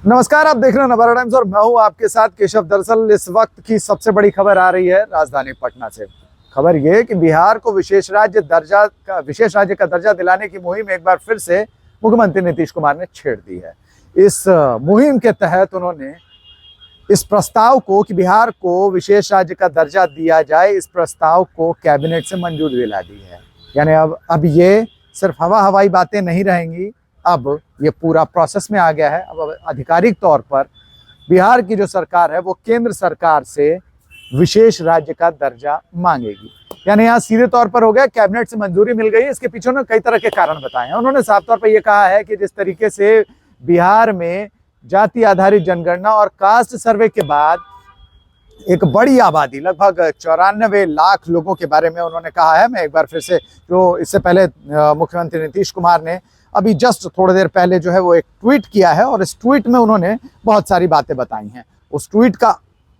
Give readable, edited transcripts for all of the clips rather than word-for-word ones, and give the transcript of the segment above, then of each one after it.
नमस्कार, आप देख रहे हैं नवारा टाइम्स और मैं हूं आपके साथ केशव। दरअसल इस वक्त की सबसे बड़ी खबर आ रही है राजधानी पटना से। खबर यह कि बिहार को विशेष राज्य का दर्जा दिलाने की मुहिम एक बार फिर से मुख्यमंत्री नीतीश कुमार ने छेड़ दी है। इस मुहिम के तहत उन्होंने इस प्रस्ताव को कि बिहार को विशेष राज्य का दर्जा दिया जाए, इस प्रस्ताव को कैबिनेट से मंजूरी दिला दी है। यानी अब ये सिर्फ हवाई बातें नहीं रहेंगी, अब ये पूरा प्रोसेस में आ गया है। अब आधिकारिक तौर पर बिहार की जो सरकार है वो केंद्र सरकार से विशेष राज्य का दर्जा मांगेगी। यानी यहाँ सीधे तौर पर हो गया, कैबिनेट से मंजूरी मिल गई है। इसके पीछे उन्होंने कई तरह के कारण बताए हैं। उन्होंने साफ तौर पर यह कहा है कि जिस तरीके से बिहार में जाति आधारित जनगणना और कास्ट सर्वे के बाद एक बड़ी आबादी लगभग 94 लाख लोगों के बारे में उन्होंने कहा है। मैं एक बार फिर से, जो इससे पहले मुख्यमंत्री नीतीश कुमार ने अभी जस्ट थोड़ी देर पहले जो है वो एक ट्वीट किया है और इस ट्वीट में उन्होंने बहुत सारी बातें बताई हैं। उस ट्वीट का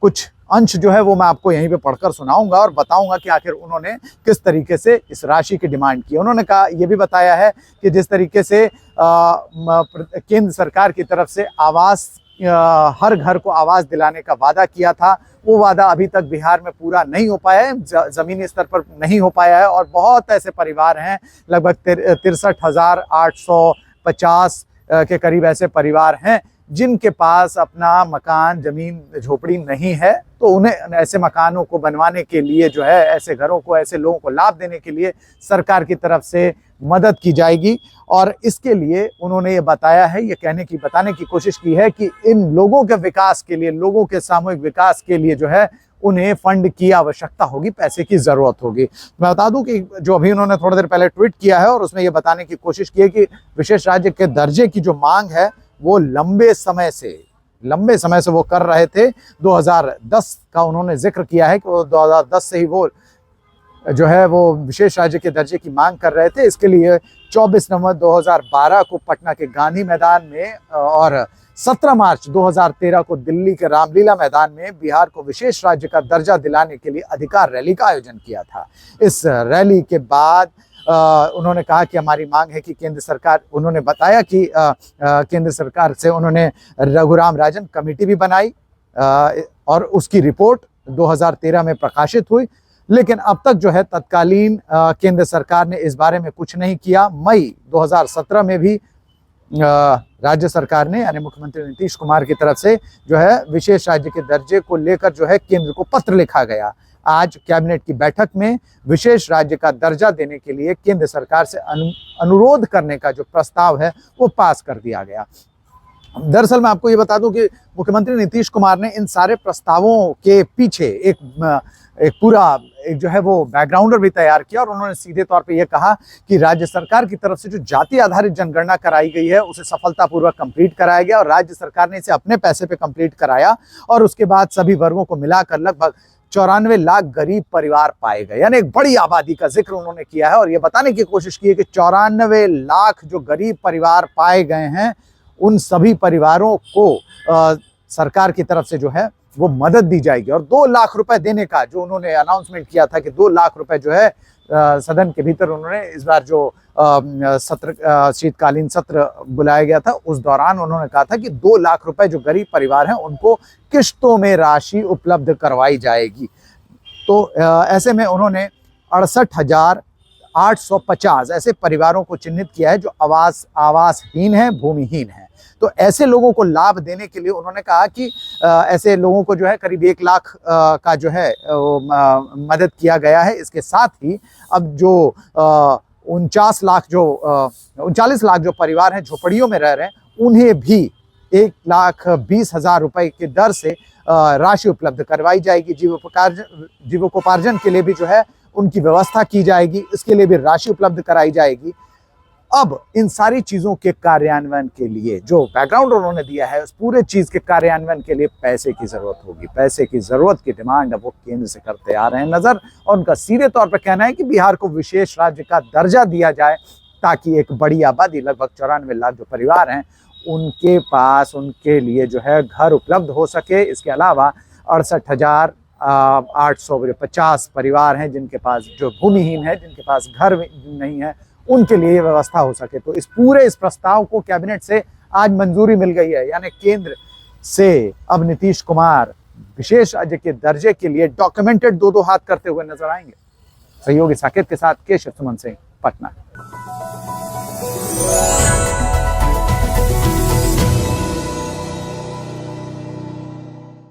कुछ अंश जो है वो मैं आपको यहीं पे पढ़कर सुनाऊंगा और बताऊंगा कि आखिर उन्होंने किस तरीके से इस राशि की डिमांड की। उन्होंने कहा, ये भी बताया है कि जिस तरीके से केंद्र सरकार की तरफ से आवास, हर घर को आवास दिलाने का वादा किया था, वो वादा अभी तक बिहार में पूरा नहीं हो पाया है, जमीनी स्तर पर नहीं हो पाया है। और बहुत ऐसे परिवार हैं, लगभग 63,850 के करीब ऐसे परिवार हैं जिनके पास अपना मकान, जमीन, झोपड़ी नहीं है। तो उन्हें ऐसे मकानों को बनवाने के लिए जो है, ऐसे घरों को, ऐसे लोगों को लाभ देने के लिए सरकार की तरफ से मदद की जाएगी। और इसके लिए उन्होंने ये बताया है, ये बताने की कोशिश की है कि इन लोगों के विकास के लिए, लोगों के सामूहिक विकास के लिए जो है उन्हें फंड की आवश्यकता होगी, पैसे की जरूरत होगी। मैं बता दूं कि जो अभी उन्होंने थोड़ी देर पहले ट्वीट किया है और उसमें ये बताने की कोशिश की है कि विशेष राज्य के दर्जे की जो मांग है वो लंबे समय से वो कर रहे थे। 2010 का उन्होंने जिक्र किया है कि वो 2010 से ही वो जो है वो विशेष राज्य के दर्जे की मांग कर रहे थे। इसके लिए 24 नवंबर 2012 को पटना के गांधी मैदान में और 17 मार्च 2013 को दिल्ली के रामलीला मैदान में बिहार को विशेष राज्य का दर्जा दिलाने के लिए अधिकार रैली का आयोजन किया था। इस रैली के बाद उन्होंने कहा कि हमारी मांग है कि केंद्र सरकार, उन्होंने बताया कि केंद्र सरकार से उन्होंने रघुराम राजन कमेटी भी बनाई और उसकी रिपोर्ट 2013 में प्रकाशित हुई। लेकिन अब तक जो है तत्कालीन केंद्र सरकार ने इस बारे में कुछ नहीं किया। मई 2017 में भी राज्य सरकार ने, यानी मुख्यमंत्री नीतीश कुमार की तरफ से जो है विशेष राज्य के दर्जे को लेकर जो है केंद्र को पत्र लिखा गया। आज कैबिनेट की बैठक में विशेष राज्य का दर्जा देने के लिए केंद्र सरकार से अनुरोध करने का जो प्रस्ताव है वो पास कर दिया गया। दरअसल मैं आपको ये बता दूं कि मुख्यमंत्री नीतीश कुमार ने इन सारे प्रस्तावों के पीछे एक जो है वो बैकग्राउंडर भी तैयार किया और उन्होंने सीधे तौर पे ये कहा कि राज्य सरकार की तरफ से जो जाति आधारित जनगणना कराई गई है उसे सफलतापूर्वक कंप्लीट कराया गया और राज्य सरकार ने इसे अपने पैसे पे कंप्लीट कराया और उसके बाद सभी वर्गों को मिलाकर लगभग 94 लाख गरीब परिवार पाए गए। यानी एक बड़ी आबादी का जिक्र उन्होंने किया है और ये बताने की कोशिश की है कि 94 लाख जो गरीब परिवार पाए गए हैं, उन सभी परिवारों को सरकार की तरफ से जो है वो मदद दी जाएगी। और 2 लाख रुपए देने का जो उन्होंने अनाउंसमेंट किया था कि 2 लाख रुपए जो है सदन के भीतर, उन्होंने इस बार जो शीतकालीन सत्र बुलाया गया था उस दौरान उन्होंने कहा था कि 2 लाख रुपए जो गरीब परिवार हैं उनको किश्तों में राशि उपलब्ध करवाई जाएगी। तो ऐसे में उन्होंने 68,850 ऐसे परिवारों को चिन्हित किया है जो आवासहीन है, भूमिहीन है। तो ऐसे लोगों को लाभ देने के लिए उन्होंने कहा कि ऐसे लोगों को जो है करीब 1 लाख का जो है मदद किया गया है। इसके साथ ही अब जो 39 लाख जो परिवार हैं झोपड़ियों में रह रहे हैं, उन्हें भी 1,20,000 रुपए की दर से राशि उपलब्ध करवाई जाएगी। जीविकोपार्जन के लिए भी जो है उनकी व्यवस्था की जाएगी, इसके लिए भी राशि उपलब्ध कराई जाएगी। अब इन सारी चीजों के कार्यान्वयन के लिए जो बैकग्राउंड उन्होंने दिया है, उस पूरे चीज के कार्यान्वयन के लिए पैसे की जरूरत होगी। पैसे की जरूरत की डिमांड अब वो केंद्र से करते आ रहे हैं नजर, और उनका सीधे तौर पर कहना है कि बिहार को विशेष राज्य का दर्जा दिया जाए ताकि एक बड़ी आबादी, लगभग 94 लाख जो परिवार हैं, उनके पास उनके लिए जो है घर उपलब्ध हो सके। इसके अलावा 68,850 परिवार हैं जिनके पास, जो भूमिहीन है, जिनके पास घर नहीं है, उनके लिए व्यवस्था हो सके। तो इस प्रस्ताव को कैबिनेट से आज मंजूरी मिल गई है, यानी केंद्र से अब नीतीश कुमार विशेष राज्य के दर्जे के लिए डॉक्यूमेंटेड 2-2 हाथ करते हुए नजर आएंगे। सहयोगी साकेत के साथ केशव सुमन सिंह, पटना।